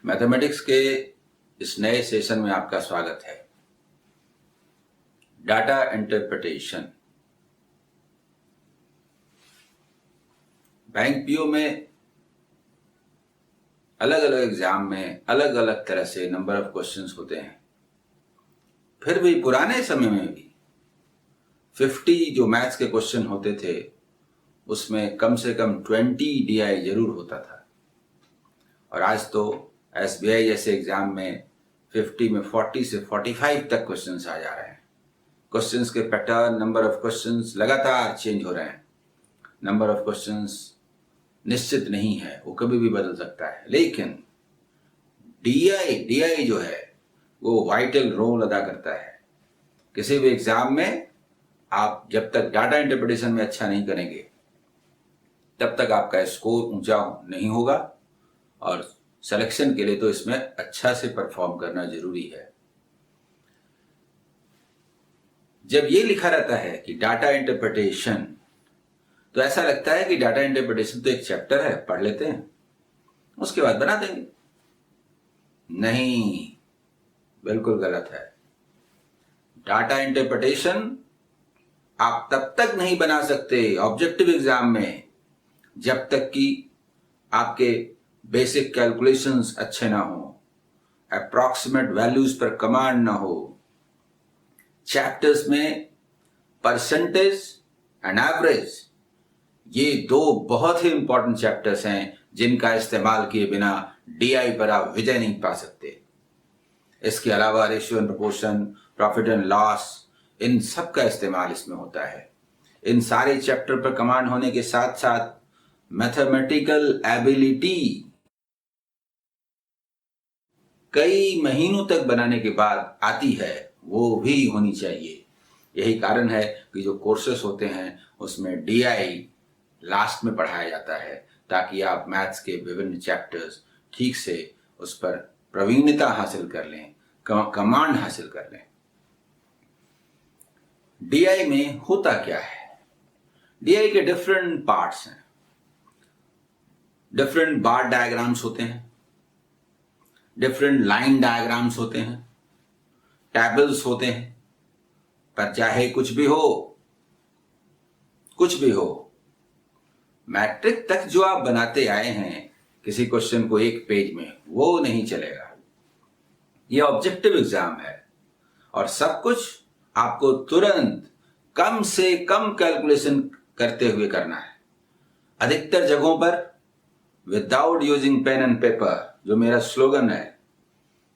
Mathematics के इस नए सेशन में आपका स्वागत है। Data interpretation. बैंक पीओ में अलग अलग एग्जाम में अलग अलग तरह से नंबर ऑफ क्वेश्चंस होते हैं। फिर भी पुराने समय में भी 50 जो मैथ्स के क्वेश्चन होते थे उसमें कम से कम 20 डीआई जरूर होता था। और आज तो एसबीआई जैसे एग्जाम में 50 में 40 से 45 तक क्वेश्चंस आ जा रहे हैं। क्वेश्चंस के पैटर्न, नंबर ऑफ क्वेश्चंस लगातार चेंज हो रहे हैं। नंबर ऑफ क्वेश्चंस निश्चित नहीं है, वो कभी भी बदल सकता है। लेकिन डीआई जो है वो वाइटल रोल अदा करता है। किसी भी एग्जाम में आप जब तक डाटा इंटरप्रिटेशन में अच्छा नहीं करेंगे तब तक आपका स्कोर ऊंचा नहीं होगा, और सिलेक्शन के लिए तो इसमें अच्छा से परफॉर्म करना जरूरी है। जब ये लिखा रहता है कि डाटा इंटरप्रिटेशन, तो ऐसा लगता है कि डाटा इंटरप्रिटेशन तो एक चैप्टर है, पढ़ लेते हैं उसके बाद बना देंगे। नहीं, बिल्कुल गलत है। डाटा इंटरप्रिटेशन आप तब तक नहीं बना सकते ऑब्जेक्टिव एग्जाम में जब तक कि आपके बेसिक कैलकुलेशंस अच्छे ना हो, अप्रॉक्सीमेट वैल्यूज पर कमांड ना हो। चैप्टर्स में परसेंटेज एंड एवरेज, ये दो बहुत ही इंपॉर्टेंट चैप्टर्स हैं जिनका इस्तेमाल किए बिना डीआई पर आप विजय नहीं पा सकते। इसके अलावा ratio and proportion, profit and loss, इन सब का इस्तेमाल इसमें होता है। इन सारे चैप्टर पर कमांड होने के साथ साथ मैथमेटिकल एबिलिटी कई महीनों तक बनाने के बाद आती है, वो भी होनी चाहिए। यही कारण है कि जो कोर्सेस होते हैं उसमें डीआई लास्ट में पढ़ाया जाता है, ताकि आप मैथ्स के विभिन्न चैप्टर्स ठीक से उस पर प्रवीणता हासिल कर लें, कमांड हासिल कर लें। डीआई में होता क्या है? डीआई के डिफरेंट पार्ट्स हैं। डिफरेंट बार डायग्राम्स होते हैं, डिफरेंट लाइन डायग्राम्स होते हैं, टेबल्स होते हैं। पर चाहे कुछ भी हो, मैट्रिक तक जो आप बनाते आए हैं किसी क्वेश्चन को एक पेज में, वो नहीं चलेगा। ये ऑब्जेक्टिव एग्जाम है और सब कुछ आपको तुरंत कम से कम कैलकुलेशन करते हुए करना है। अधिकतर जगहों पर without using pen and paper, जो मेरा स्लोगन है,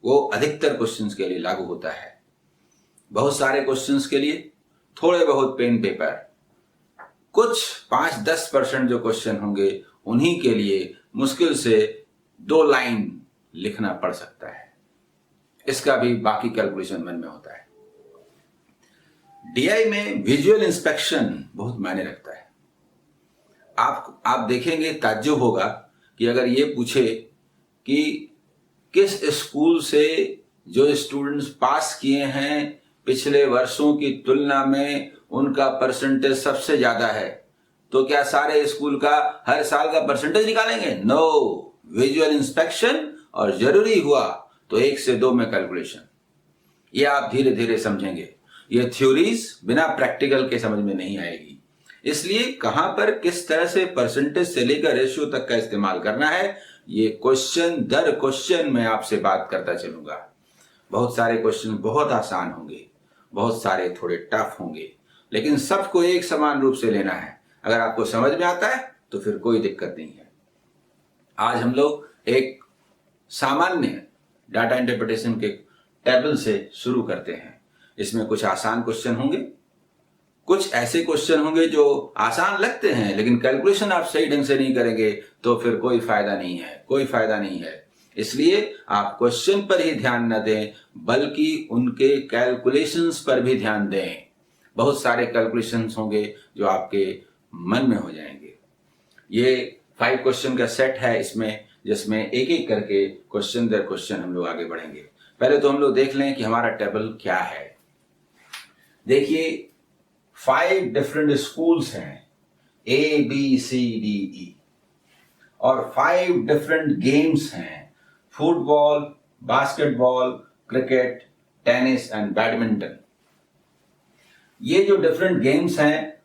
वो अधिकतर क्वेश्चंस के लिए लागू होता है। बहुत सारे क्वेश्चंस के लिए थोड़े बहुत पेन पेपर, कुछ 5-10% जो क्वेश्चन होंगे उन्हीं के लिए मुश्किल से 2 लाइन लिखना पड़ सकता है। इसका भी बाकी कैलकुलेशन मन में होता है। डीआई में विजुअल इंस्पेक्शन बहुत मायने रखता है। आप देखेंगे, ताज्जुब होगा कि अगर ये पूछे कि किस स्कूल से जो स्टूडेंट्स पास किए हैं पिछले वर्षों की तुलना में उनका परसेंटेज सबसे ज्यादा है, तो क्या सारे स्कूल का हर साल का परसेंटेज निकालेंगे? नो, विजुअल इंस्पेक्शन, और जरूरी हुआ तो 1 से 2 में कैलकुलेशन। ये आप धीरे धीरे समझेंगे। ये थ्योरीज बिना प्रैक्टिकल के समझ में नहीं आएगी। इसलिए कहां पर किस तरह से परसेंटेज से लेकर रेशियो तक का इस्तेमाल करना है, ये क्वेश्चन दर क्वेश्चन मैं आपसे बात करता चलूंगा। बहुत सारे क्वेश्चन बहुत आसान होंगे, बहुत सारे थोड़े टफ होंगे, लेकिन सबको एक समान रूप से लेना है। अगर आपको समझ में आता है तो फिर कोई दिक्कत नहीं है। आज हम लोग एक सामान्य डाटा इंटरप्रिटेशन के टेबल से शुरू करते हैं। इसमें कुछ आसान क्वेश्चन होंगे, कुछ ऐसे क्वेश्चन होंगे जो आसान लगते हैं लेकिन कैलकुलेशन आप सही ढंग से नहीं करेंगे तो फिर कोई फायदा नहीं है। इसलिए आप क्वेश्चन पर ही ध्यान न दें, बल्कि उनके कैलकुलेशंस पर भी ध्यान दें। बहुत सारे कैलकुलेशंस होंगे जो आपके मन में हो जाएंगे। ये 5 क्वेश्चन का सेट है इसमें, जिसमें एक एक करके क्वेश्चन दर क्वेश्चन हम लोग आगे बढ़ेंगे। पहले तो हम लोग देख लें कि हमारा टेबल क्या है। देखिए, 5 डिफरेंट स्कूल्स हैं, A, B, C, D, E, और 5 डिफरेंट गेम्स हैं, football, basketball, cricket, tennis and badminton. ये जो डिफरेंट गेम्स हैं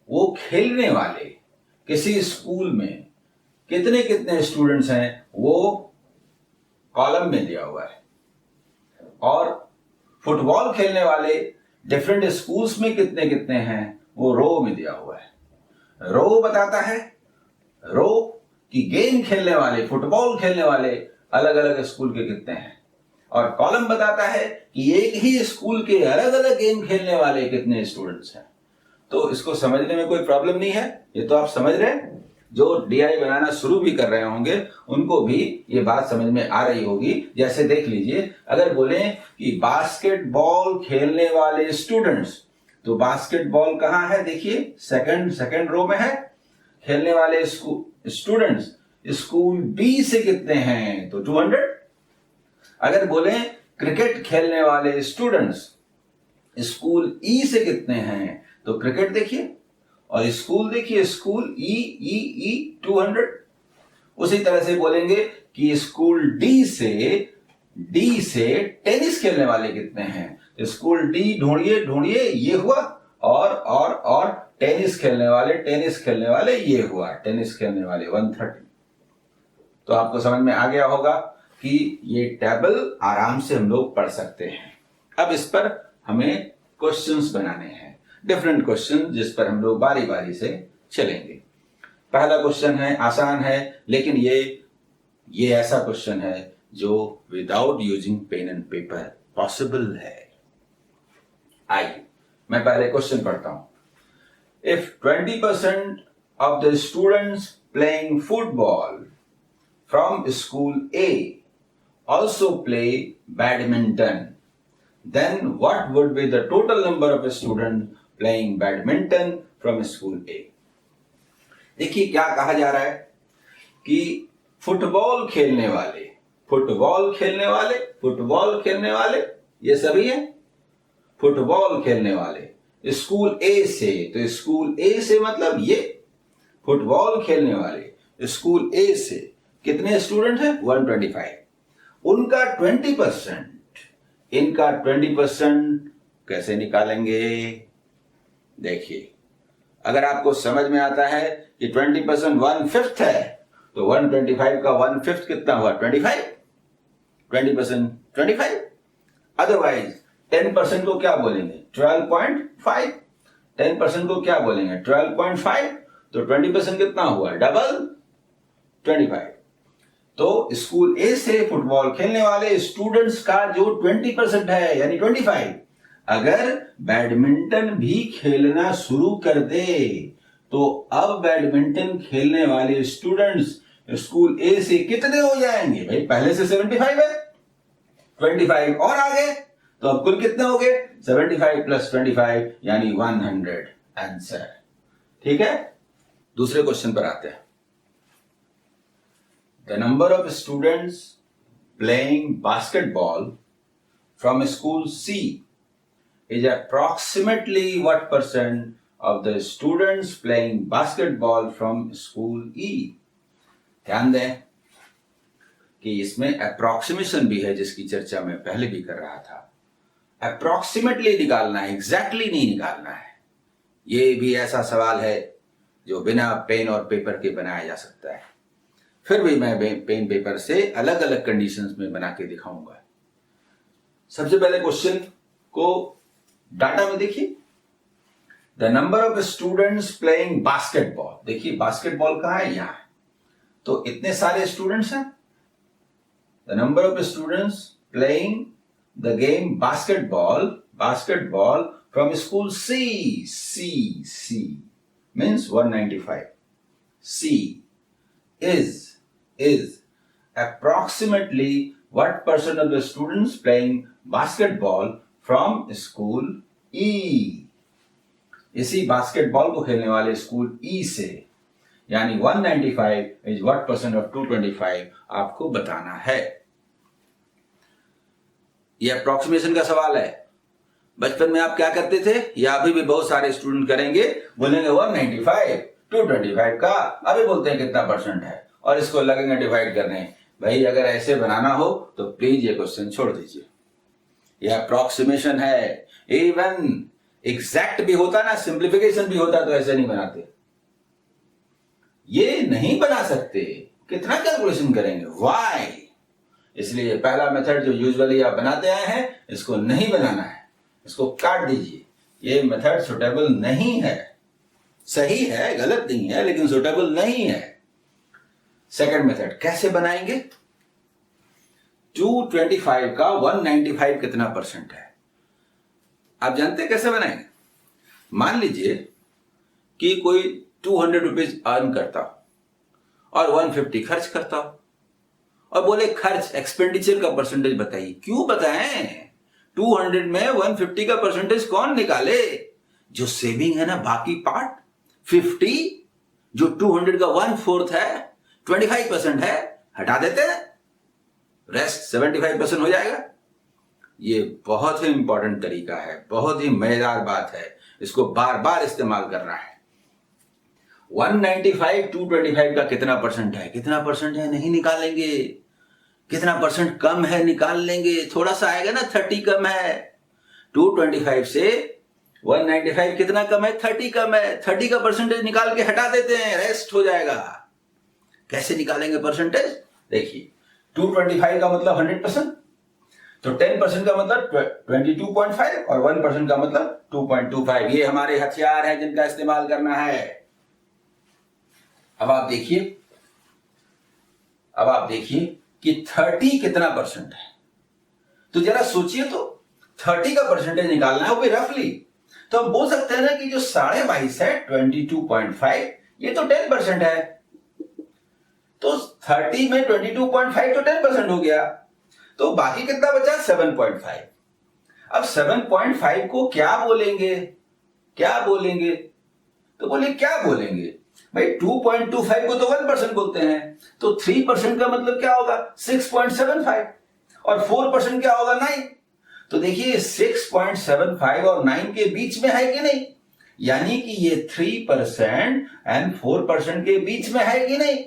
वो खेलने वाले किसी स्कूल में कितने कितने स्टूडेंट्स हैं वो कॉलम में दिया हुआ है, और फुटबॉल खेलने वाले डिफरेंट स्कूल्स में कितने कितने हैं वो रो में दिया हुआ है। रो बताता है रो कि गेम खेलने वाले, फुटबॉल खेलने वाले अलग अलग स्कूल के कितने हैं, और कॉलम बताता है कि एक ही स्कूल के अलग अलग गेम खेलने वाले कितने स्टूडेंट्स हैं। तो इसको समझने में कोई प्रॉब्लम नहीं है, ये तो आप समझ रहे हैं। जो डीआई बनाना शुरू भी कर रहे होंगे उनको भी ये बात समझ में आ रही होगी। जैसे देख लीजिए, अगर बोले कि बास्केटबॉल खेलने वाले स्टूडेंट्स, तो बास्केटबॉल कहाँ है, देखिए सेकंड रो में है। खेलने वाले स्टूडेंट्स स्कूल बी से कितने हैं, तो 200। अगर बोले क्रिकेट खेलने वाले स्टूडेंट्स स्कूल ई से कितने हैं, तो क्रिकेट देखिए, और स्कूल देखिए, स्कूल ई 200। उसी तरह से बोलेंगे कि स्कूल डी से टेनिस खेलने वाले कितने हैं, तो स्कूल डी ढूंढिए, ये हुआ, और टेनिस खेलने वाले ये हुआ, टेनिस खेलने वाले 130। तो आपको समझ में आ गया होगा कि ये टेबल आराम से हम लोग पढ़ सकते हैं। अब इस पर हमें क्वेश्चंस बनाने हैं, डिफरेंट क्वेश्चन, जिस पर हम लोग बारी बारी से चलेंगे। पहला क्वेश्चन है, आसान है, लेकिन ये ऐसा क्वेश्चन है जो without using pen and paper possible है। आइए मैं पहले क्वेश्चन पढ़ता हूं। If 20% of the students playing football from school A also play badminton, then what would be the total number of students playing badminton from school A? देखिए क्या कहा जा रहा है कि फुटबॉल खेलने वाले ये सभी हैं। फुटबॉल खेलने वाले स्कूल ए से, तो स्कूल ए से मतलब ये फुटबॉल खेलने वाले स्कूल ए से कितने स्टूडेंट हैं, 125। उनका 20%, इनका 20% कैसे निकालेंगे? देखिए, अगर आपको समझ में आता है कि 20% 1/5 है, तो 125 का 1/5 कितना हुआ, 25। 20% 25। अदरवाइज 10% को क्या बोलेंगे, 12.5। 10% को क्या बोलेंगे, 12.5। तो 20% कितना हुआ, डबल 25। तो स्कूल ए से फुटबॉल खेलने वाले स्टूडेंट्स का जो 20% है, यानी 25, अगर बैडमिंटन भी खेलना शुरू कर दे, तो अब बैडमिंटन खेलने वाले स्टूडेंट्स स्कूल ए से कितने हो जाएंगे? भाई पहले से 75 है, 25 और आगे, तो अब कुल कितने हो गए, 75 + 25 यानी 100 आंसर। ठीक है, दूसरे क्वेश्चन पर आते हैं। The number of students playing basketball from school C is approximately what % of the students playing basketball from school E? ध्यान दें कि इसमें अप्रोक्सीमेशन भी है, जिसकी चर्चा मैं पहले भी कर रहा था। अप्रोक्सीमेटली निकालना है, एग्जैक्टली नहीं निकालना है। ये भी ऐसा सवाल है जो बिना पेन और पेपर के बनाया जा सकता है। फिर भी मैं पेन पेपर से अलग अलग कंडीशंस में बना के दिखाऊंगा। सबसे पहले क्वेश्चन को डाटा में देखिए। The number of students playing basketball, देखिए बास्केटबॉल कहाँ है, यहां है, तो इतने सारे स्टूडेंट्स हैं। The number of students playing the game basketball from school C means 195। C is approximately what % of the students playing basketball from school E? इसी बास्केटबॉल को खेलने वाले स्कूल E से, यानी 195 is what % of 225 आपको बताना है। यह अप्रोक्सीमेशन का सवाल है। बचपन में आप क्या करते थे, या अभी भी बहुत सारे स्टूडेंट करेंगे, बोलेंगे 195 225 का, अभी बोलते हैं कितना % है, और इसको लगेंगे डिवाइड करने भाई अगर ऐसे बनाना हो तो प्लीज ये क्वेश्चन छोड़ दीजिए। ये अप्रोक्सीमेशन है, इवन एग्जैक्ट भी होता ना, सिंप्लीफिकेशन भी होता तो ऐसे नहीं बनाते। ये नहीं बना सकते, कितना कैलकुलेशन करेंगे, व्हाई? इसलिए पहला मेथड जो यूजुअली आप बनाते आए हैं, इसको नहीं बनाना है, इसको काट दीजिए। ये मेथड सुटेबल नहीं है। सही है, गलत नहीं है, लेकिन सुटेबल नहीं है। सेकंड मेथड कैसे बनाएंगे? 225 का 195 कितना परसेंट है? आप जानते हैं कैसे बनाएंगे? मान लीजिए कि कोई 200 रुपीज अर्न करता और 150 खर्च करता और बोले खर्च एक्सपेंडिचर का परसेंटेज बताइए। क्यों बताएं? 200 में 150 का परसेंटेज कौन निकाले? जो सेविंग है ना, बाकी पार्ट 50, जो 200 का 1/4 है, 25% है, हटा देते हैं, रेस्ट 75% हो जाएगा। ये बहुत ही इंपॉर्टेंट तरीका है, बहुत ही मजेदार बात है, इसको बार बार इस्तेमाल करना है। 195 225 का कितना परसेंट है? कितना परसेंट है नहीं निकालेंगे। कितना परसेंट कम है निकाल लेंगे, थोड़ा सा आएगा ना, 30 कम है। 225 से 195 कितना कम है? 30 कम है। 30 का परसेंटेज निकाल के हटा देते हैं, रेस्ट हो जाएगा। कैसे निकालेंगे परसेंटेज? देखिए, 225 का मतलब 100%, तो 10% का मतलब 22.5 और 1% का मतलब 2.25। ये हमारे हथियार हैं जिनका इस्तेमाल करना है। अब आप देखिए कि 30 कितना परसेंट है, तो जरा सोचिए, तो 30 का परसेंटेज निकालना है, वो भी रफली। तो हम बोल सकते हैं ना कि जो 22.5 है, 22.5, ये तो 10% है। तो 30 में 22.5 तो 10% हो गया, तो बाकी कितना बचा? 7.5। अब 7.5 को क्या बोलेंगे? तो बोले क्या बोलेंगे भाई? 2.25 को तो 1% बोलते हैं, तो 3% का मतलब क्या होगा? 6.75, और 4% क्या होगा? 9। तो देखिए 6.75 और 9 के बीच में है कि नहीं? यानी कि ये 3% एंड 4% के बीच में है कि नहीं?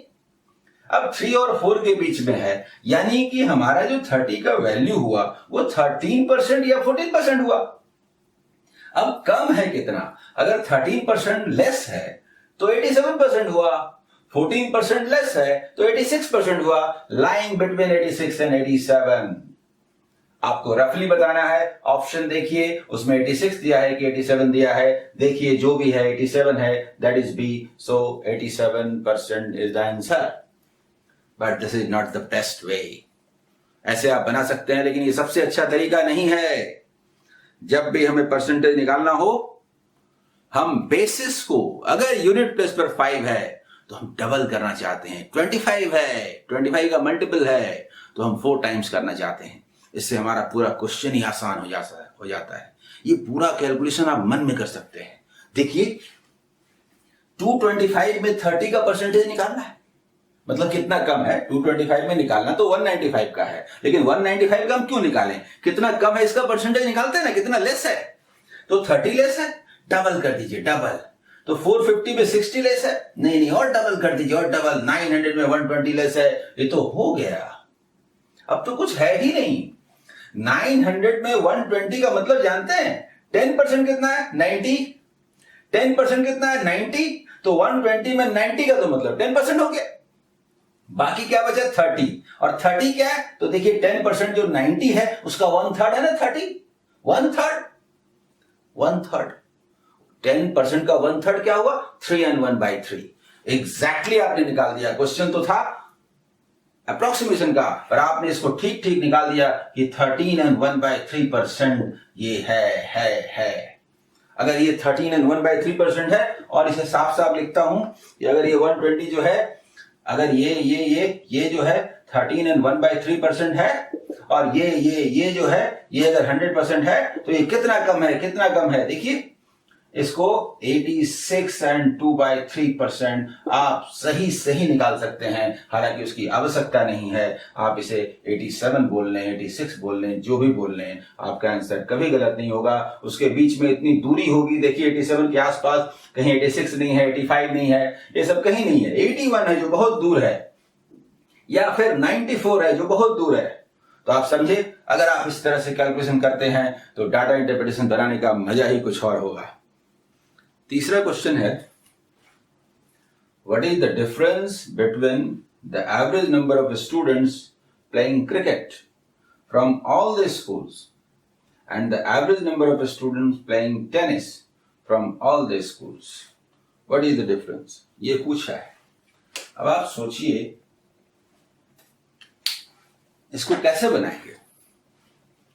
अब 3 और 4 के बीच में है, यानी कि हमारा जो 30 का वैल्यू हुआ वो 13% या 14% हुआ। अब कम है कितना? अगर 13% लेस है तो 87% हुआ, 14% लेस है तो 86% हुआ। Lying between 86 and 87। आपको रफली बताना है। ऑप्शन देखिए, उसमें 86 दिया है कि 87 दिया है। देखिए जो भी है 87 है, that is B, so 87% is the answer. But this is not the best way. ऐसे आप बना सकते हैं, लेकिन ये सबसे अच्छा तरीका नहीं है। जब भी हमें परसेंटेज निकालना हो, हम बेसिस को, अगर यूनिट प्लेस पर 5 है तो हम डबल करना चाहते हैं। 25 है, 25 का मल्टीपल है, तो हम 4 टाइम्स करना चाहते हैं। इससे हमारा पूरा क्वेश्चन ही आसान हो जाता है। ये पूरा कैलकुलेशन आप मन में कर सकते हैं। देखिए 225 में 30 का परसेंटेज निकालना है, मतलब कितना कम है। 225 में निकालना तो 195 का है, लेकिन 195 का हम क्यों निकालें? कितना कम है इसका परसेंटेज निकालते हैं ना, कितना लेस है, तो 30 लेस है, डबल कर दीजिए, डबल। तो 450 में 60 लेस है, नहीं और डबल कर दीजिए, और डबल। 900 में 120 लेस है, ये तो हो गया। अब तो कुछ है ही नहीं। 900 में 120 का मतलब जानते हैं? 10% कितना है? 90। 10% कितना है? 90। तो 120 में 90 का तो मतलब 10% हो गया। बाकी क्या बचा? 30। और 30 क्या है? तो देखिए 10% जो 90 है उसका 1/3 है ना, 30। 1/3 10% का 1/3 क्या हुआ? 3 and 1/3। एग्जैक्टली आपने निकाल दिया। क्वेश्चन तो था अप्रोक्सीमेशन का, पर आपने इसको ठीक ठीक निकाल दिया कि 13 and 1/3% ये है। अगर ये 13 and 1/3% है, और इसे साफ साफ लिखता हूं कि अगर ये 120 जो है, अगर ये जो है 13 and 1/3% है, और ये जो है, ये अगर 100% है, तो ये कितना कम है? देखिए इसको 86 and 2/3% आप सही निकाल सकते हैं। हालांकि उसकी आवश्यकता नहीं है, आप इसे 87 बोल लें, 86 बोल लें, जो भी बोल लें, आपका आंसर कभी गलत नहीं होगा। उसके बीच में इतनी दूरी होगी, देखिए 87 के आसपास, कहीं 86 नहीं है, 85 नहीं है, ये सब कहीं नहीं है, 81 है जो बहुत दूर है। या फिर 94 है जो बहुत दूर है। तो आप समझे, अगर आप इस तरह से कैलकुलेशन करते हैं तो डाटा इंटरप्रिटेशन बनाने का मजा ही कुछ और होगा। तीसरा क्वेश्चन है, what is the difference between the average number of students playing cricket from all the schools and the average number of students playing tennis from all the schools? What is the difference? ये पूछा है। अब आप सोचिए इसको कैसे बनाएंगे।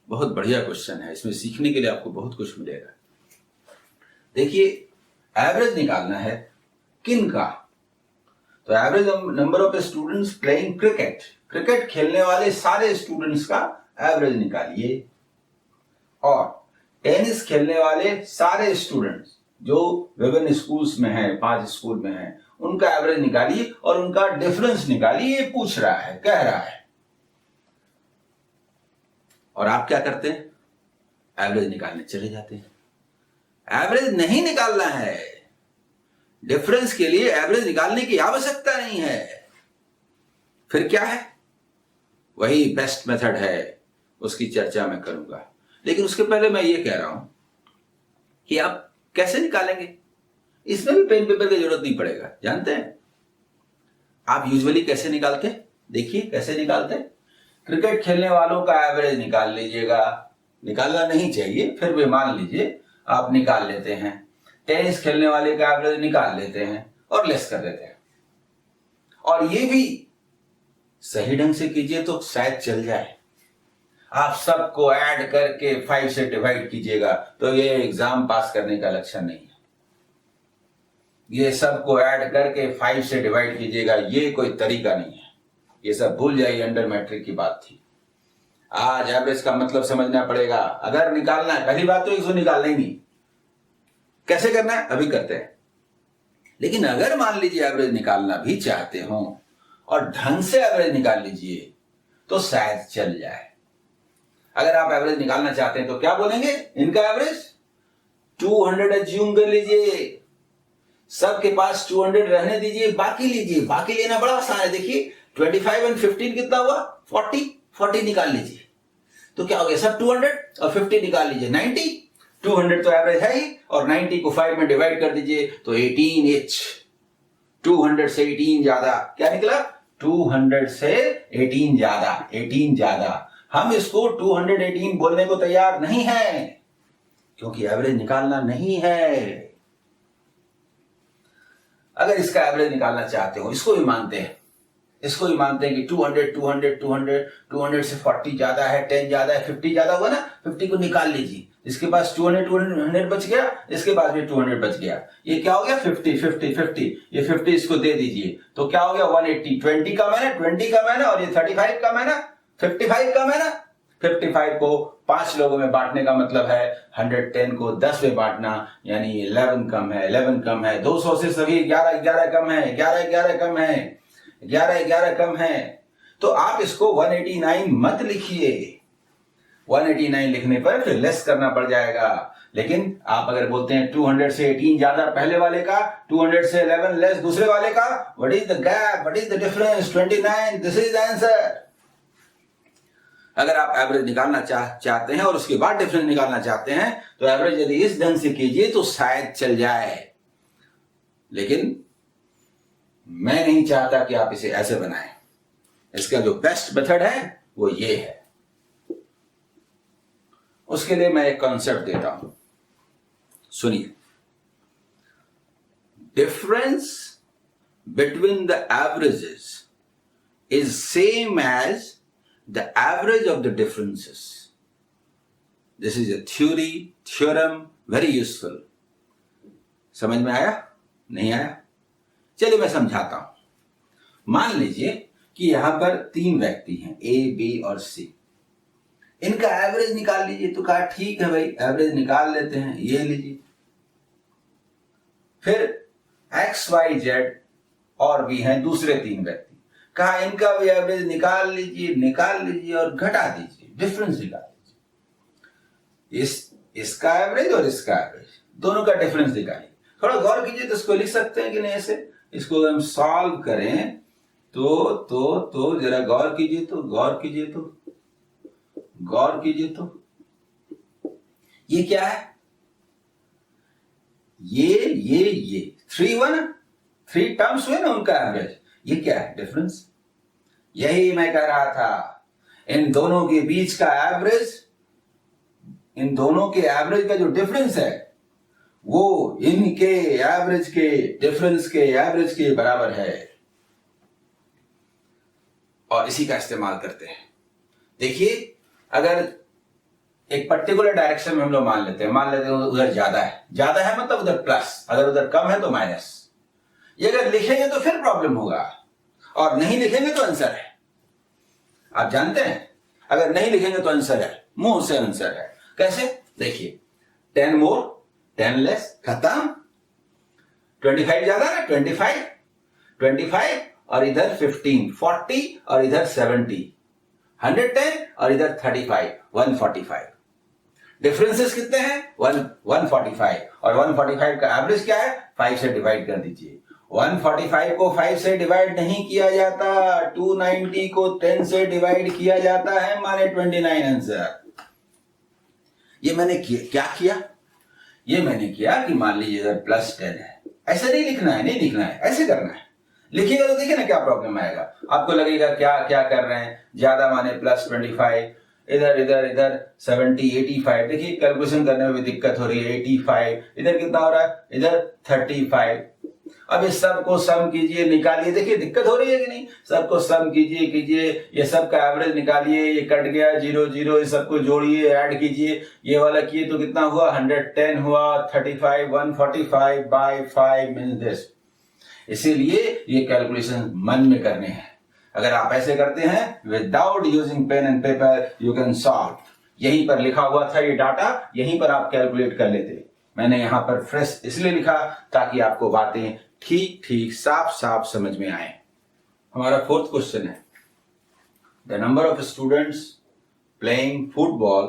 बहुत बढ़िया क्वेश्चन है, इसमें सीखने के लिए आपको बहुत कुछ मिलेगा। देखिए, एवरेज निकालना है किन का? तो average number of students playing cricket, cricket खेलने वाले सारे स्टूडेंट्स का एवरेज निकालिए, और टेनिस खेलने वाले सारे स्टूडेंट्स जो विभिन्न स्कूल्स में हैं, 5 स्कूल में हैं, उनका एवरेज निकालिए और उनका डिफरेंस निकालिए। ये पूछ रहा है, कह रहा है। और आप क्या करते हैं? एवरेज निकालने चले जाते हैं। एवरेज नहीं निकालना है, डिफरेंस के लिए एवरेज निकालने की आवश्यकता नहीं है। फिर क्या है? वही बेस्ट मेथड है, उसकी चर्चा मैं करूंगा। लेकिन उसके पहले मैं ये कह रहा हूं कि आप कैसे निकालेंगे, इसमें भी पेन पेपर की जरूरत नहीं पड़ेगा। जानते हैं आप यूजुअली कैसे निकालते? देखिए कैसे निकालते। क्रिकेट खेलने वालों का एवरेज निकाल लीजिएगा, निकालना नहीं चाहिए, फिर भी मान लीजिए आप निकाल लेते हैं। टेनिस खेलने वाले का एवरेज निकाल लेते हैं और लेस कर देते हैं। और ये भी सही ढंग से कीजिए तो शायद चल जाए। आप सबको ऐड करके 5 से डिवाइड कीजिएगा तो ये एग्जाम पास करने का लक्षण नहीं है। ये सबको ऐड करके 5 से डिवाइड कीजिएगा, ये कोई तरीका नहीं है। ये सब भूल जाइए, अंडर मैट्रिक की बात थी। आज एवरेज का मतलब समझना पड़ेगा। अगर निकालना है, पहली बात तो इसको निकालना ही नहीं, कैसे करना है अभी करते हैं। लेकिन अगर मान लीजिए एवरेज निकालना भी चाहते हो और ढंग से एवरेज निकाल लीजिए तो शायद चल जाए। अगर आप एवरेज निकालना चाहते हैं तो क्या बोलेंगे? इनका एवरेज 200 एज्यूम कर लीजिए, सबके पास 200 रहने दीजिए, बाकी लीजिए। बाकी लेना बड़ा आसान है। देखिए 25 और 15 कितना हुआ? 40 निकाल लीजिए तो क्या हो गया? सब 200 और 50 निकाल लीजिए 90। 200 तो एवरेज है ही, और 90 को 5 में डिवाइड कर दीजिए तो 18H। 200 से 18 ज्यादा क्या निकला? 200 से 18 ज्यादा, 18 ज्यादा। हम इसको 218 बोलने को तैयार नहीं है क्योंकि एवरेज निकालना नहीं है। अगर इसका एवरेज निकालना चाहते हो, इसको भी मानते हैं, इसको भी मानते हैं कि 200 से 40 ज्यादा है, 10 ज्यादा है, 50 ज्यादा हुआ ना, 50 को निकाल लीजिए। इसके पास 200 बच गया, इसके पास भी 200 बच गया। ये क्या हो गया? 50। ये 50 इसको दे दीजिए तो क्या हो गया? 180। 20 कम है ना, 20 कम है ना, और ये 35 कम है ना, 55 कम है ना। 55 को 5 लोगों में बांटने का मतलब है 110 को 10 में बांटना, यानी 11 कम है, 11 कम है। 200 से सभी 11 कम है, 11 कम है, 11 कम है। तो आप इसको 189 मत लिखिए। 189 लिखने पर फिर लेस करना पड़ जाएगा। लेकिन आप अगर बोलते हैं 200 से 18 ज्यादा पहले वाले का, 200 से 11 लेस दूसरे वाले का, what is the gap, what is the difference? 29। This is the answer. अगर आप एवरेज निकालना चाहते हैं और उसके बाद डिफरेंस निकालना चाहते हैं तो एवरेज यदि इस ढंग से कीजिए तो शायद चल जाए। लेकिन मैं नहीं चाहता कि आप इसे ऐसे बनाएं। इसका जो बेस्ट मेथड है वो ये है। उसके लिए मैं एक कॉन्सेप्ट देता हूं, सुनिए। Difference between the averages is same as the average of the differences. This is a theorem, very useful. समझ में आया? नहीं आया? चलिए मैं समझाता हूं। मान लीजिए कि यहां पर 3 व्यक्ति हैं, A, B और C। इनका एवरेज निकाल लीजिए तो कहा ठीक है भाई, एवरेज निकाल लेते हैं, ये लीजिए। फिर X, Y, Z और भी हैं दूसरे 3 व्यक्ति, कहा इनका भी एवरेज निकाल लीजिए और घटा दीजिए, डिफरेंस निकाल लीजिए। इसका एवरेज और इसका एवरेज, दोनों का डिफरेंस निकालिए। थोड़ा गौर कीजिए तो इसको लिख सकते हैं कि नहीं ऐसे। इसको हम सॉल्व करें तो जरा गौर कीजिए तो ये क्या है? ये 3 टर्म्स हुए ना उनका एवरेज, ये क्या है डिफरेंस? यही मैं कह रहा था, इन दोनों के बीच का एवरेज, इन दोनों के एवरेज का जो डिफरेंस है वो इनके एवरेज के डिफरेंस के एवरेज के बराबर है, और इसी का इस्तेमाल करते हैं। देखिए, अगर एक पर्टिकुलर डायरेक्शन में हम लोग मान लेते हैं उधर ज्यादा है मतलब उधर प्लस, अगर उधर कम है तो माइनस। ये अगर लिखेंगे तो फिर प्रॉब्लम होगा, और नहीं लिखेंगे तो आंसर है। आप जानते हैं, अगर नहीं लिखेंगे तो आंसर है, मुंह से आंसर है। कैसे? देखिए, 10 मोर 10 लेस, खत्म। 25 ज्यादा ना, 25 और इधर 15, 40 और इधर 70, 110 और इधर 35, 145। डिफरेंसेस कितने हैं? 145, और 145 का एवरेज क्या है? 5 से डिवाइड कर दीजिए। 145 को 5 से डिवाइड नहीं किया जाता, 290 को 10 से डिवाइड किया जाता है, माने 29 आंसर। ये मैंने क्या किया? ये मैंने किया कि मान लीजिए इधर +10 है, ऐसे नहीं लिखना है, ऐसे करना है। लिखिएगा तो देखिए ना क्या प्रॉब्लम आएगा। आपको लगेगा क्या कर रहे हैं, ज्यादा माने +25, इधर 70, 85। देखिए, कैलकुलेशन करने में भी दिक्कत हो रही है। 85, इधर कितना हो रहा है? इधर 35। अब इस सब को सम कीजिए, निकालिए। देखिए दिक्कत हो रही है कि नहीं? सबको सम कीजिए, ये सब का एवरेज निकालिए। ये कट गया 0, इस सबको जोड़िए, ऐड कीजिए, ये वाला किए तो कितना हुआ? 110 हुआ। 35, 145 by 5 मीन्स दिस। इसीलिए ये कैलकुलेशन मन में करने हैं। अगर आप ऐसे करते हैं without using pen and paper, you can solve. यहीं पर लिखा हुआ था ये डाटा, यहीं पर आप कैलकुलेट कर लेते। मैंने यहां पर फ्रेश इसलिए लिखा ताकि आपको बातें ठीक साफ समझ में आए। हमारा 4th क्वेश्चन है, the number of students playing football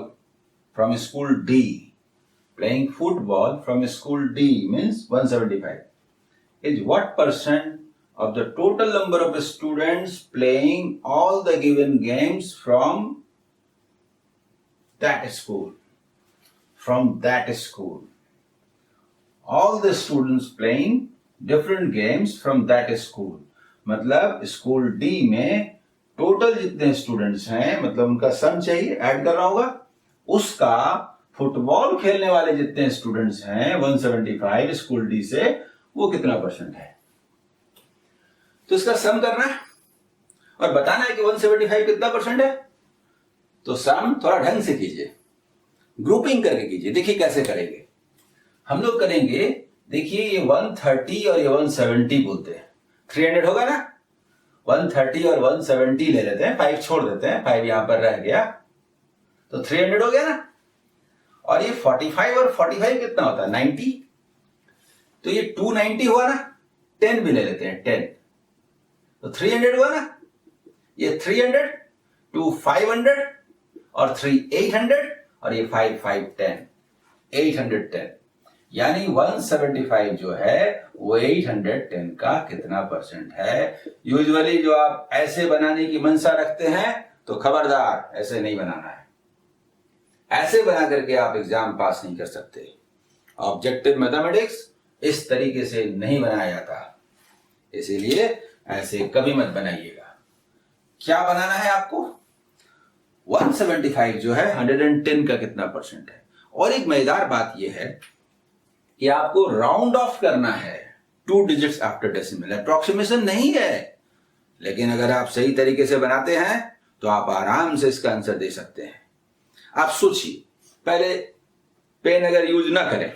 from school D, playing football from school D means 175, is what percent of the total number of students playing all the given games from that school. All the students playing different games from that school. मतलब school D में total जितने students हैं, मतलब उनका सम चाहिए, add करना होगा। उसका फुटबॉल खेलने वाले जितने स्टूडेंट्स हैं 175 स्कूल डी से, वो कितना % है। तो इसका सम करना है और बताना है कि 175 कितना % है। तो सम थोड़ा ढंग से कीजिए, ग्रुपिंग करके कीजिए। देखिए कैसे करेंगे हम लोग। करेंगे, देखिए ये 130 और ये 170 बोलते हैं, 300 होगा ना। 130 और 170 ले लेते हैं, 5 छोड़ देते हैं, 5 यहां पर रह गया, तो 300 हो गया ना। और ये 45 और 45 कितना होता है? 90। तो ये 290 हुआ ना। 10 भी ले लेते हैं, 10, तो 300 हुआ ना। ये 300, 2 500 और 3 800 और ये 5 5 10, 810। यानी 175 जो है वो 810 का कितना % है। यूजुअली जो आप ऐसे बनाने की मंशा रखते हैं तो खबरदार, ऐसे नहीं बनाना है। ऐसे बना करके आप एग्जाम पास नहीं कर सकते। ऑब्जेक्टिव मैथमेटिक्स इस तरीके से नहीं बनाया जाता, इसीलिए ऐसे कभी मत बनाइएगा। क्या बनाना है आपको? 175 जो है 110 का कितना % है। और एक मजेदार बात यह है कि आपको राउंड ऑफ करना है 2 डिजिट्स आफ्टर डेसिमल। अप्रोक्सीमेशन नहीं है, लेकिन अगर आप सही तरीके से बनाते हैं तो आप आराम से इसका आंसर दे सकते हैं। आप सोचिए, पहले पेन अगर यूज ना करें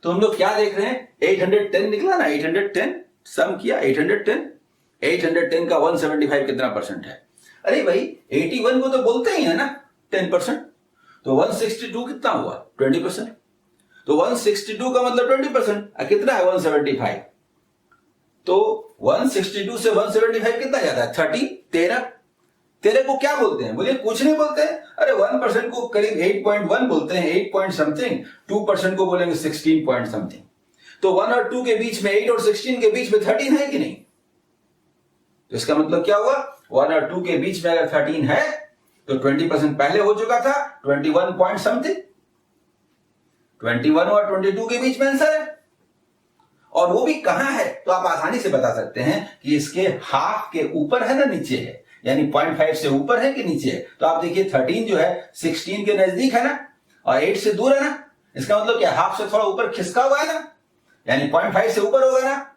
तो हम लोग क्या देख रहे हैं? 810 निकला ना, 810 सम किया, 810 का 175 कितना % है? अरे भाई 81 को तो बोलते ही है ना 10%, तो 162 कितना हुआ? 20%। तो 162 का मतलब 20%, कितना है? 175। तो 162 से 175 कितना ज्यादा है? 30, 13 को क्या बोलते हैं? बोलिए, कुछ नहीं बोलते हैं। अरे 1% को करीब 8.1 बोलते हैं, 8 पॉइंट समथिंग। 2% को बोलेंगे 16 पॉइंट समथिंग। तो 1 और 2 के बीच में, 8 और 16 के बीच में 13 है कि नहीं? तो इसका मतलब क्या हुआ, 1 और 2 के बीच में अगर 13 है तो 20% पहले हो चुका था, 21 पॉइंट समथिंग, 21 और 22 के बीच में आंसर है। और वो भी कहां है, तो आप आसानी से बता सकते हैं कि इसके हाफ के ऊपर है ना नीचे है, यानी 0.5 से ऊपर है कि नीचे है। तो आप देखिए 13 जो है 16 के नजदीक है ना, और 8 से दूर है ना, इसका मतलब क्या, हाफ से थोड़ा ऊपर खिसका हुआ है ना, यानी 0.5 से ऊपर होगा ना।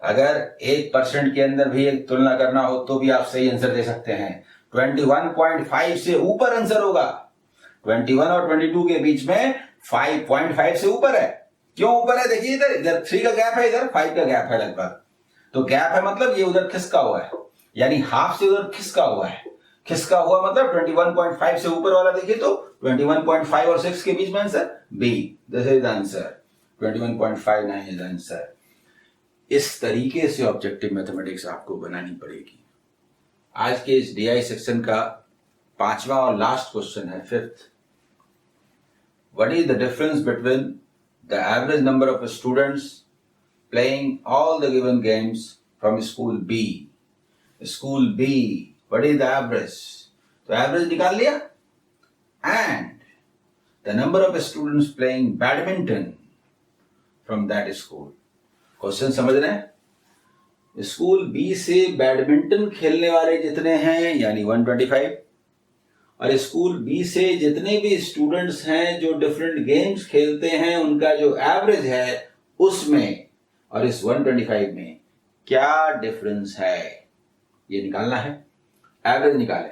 अगर 1% के अंदर भी एक तुलना करना हो तो भी आप सही आंसर दे सकते हैं। 21.5 से ऊपर आंसर होगा। 21 और 22 के बीच में 5.5 से ऊपर है। क्यों ऊपर है, देखिए इधर, इधर 3 का गैप है, इधर 5 का गैप है लगभग। तो गैप है मतलब ये उधर खिसका हुआ है, यानी हाफ से उधर खिसका हुआ है। खिसका हुआ मतलब 21.5 से ऊपर वाला देखिए तो 21.5 और 6 के बीच में answer B, this is answer, 21.59 is answer. इस तरीके से ऑब्जेक्टिव मैथमेटिक्स आपको बनानी पड़ेगी। आज के इस डीआई सेक्शन का 5वां और लास्ट क्वेश्चन है, 5th। What is the difference between the average number of students playing all the given games from school B? School B, what is the average? तो average निकाल लिया, and the number of students playing badminton from that school. Question समझ रहे हैं? School B से badminton खेलने वाले जितने हैं यानी 125, और स्कूल बी से जितने भी स्टूडेंट्स हैं जो डिफरेंट गेम्स खेलते हैं उनका जो एवरेज है उसमें और इस 125 में क्या डिफरेंस है, ये निकालना है। एवरेज निकाले।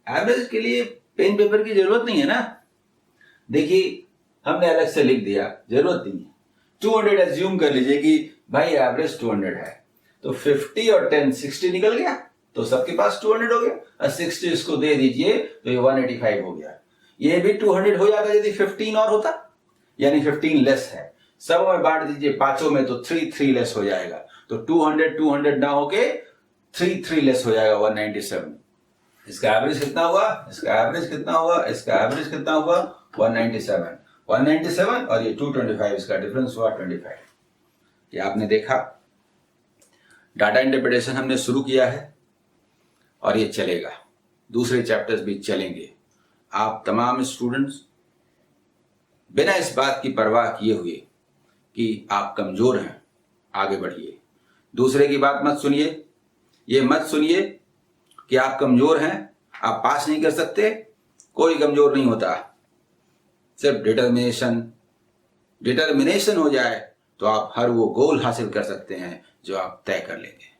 एवरेज के लिए पेन पेपर की जरूरत नहीं है ना, देखिए हमने अलग से लिख दिया, जरूरत नहीं है। 200 एज्यूम कर लीजिए कि भाई एवरेज 200 है, तो 50 और 10 60 निकल गया, तो सबके पास 200 हो गया, और 60 इसको दे दीजिए तो ये 185 हो गया। ये भी 200 हो जाता यदि 15 और होता, यानी 15 लेस है। सब में बांट दीजिए पांचों में तो 3 लेस हो जाएगा, तो 200 ना होके 3 लेस हो जाएगा 197। इसका एवरेज कितना हुआ, इसका एवरेज कितना हुआ, इसका एवरेज कितना हुआ 197 और ये 225, इसका डिफरेंस हुआ 25। ये आपने देखा, डाटा इंटरप्रिटेशन हमने शुरू किया है और ये चलेगा, दूसरे चैप्टर्स भी चलेंगे। आप तमाम स्टूडेंट्स बिना इस बात की परवाह किए हुए कि आप कमजोर हैं आगे बढ़िए। दूसरे की बात मत सुनिए, ये मत सुनिए कि आप कमजोर हैं, आप पास नहीं कर सकते। कोई कमजोर नहीं होता, सिर्फ डिटर्मिनेशन हो जाए तो आप हर वो गोल हासिल कर सकते हैं जो आप तय कर लेंगे।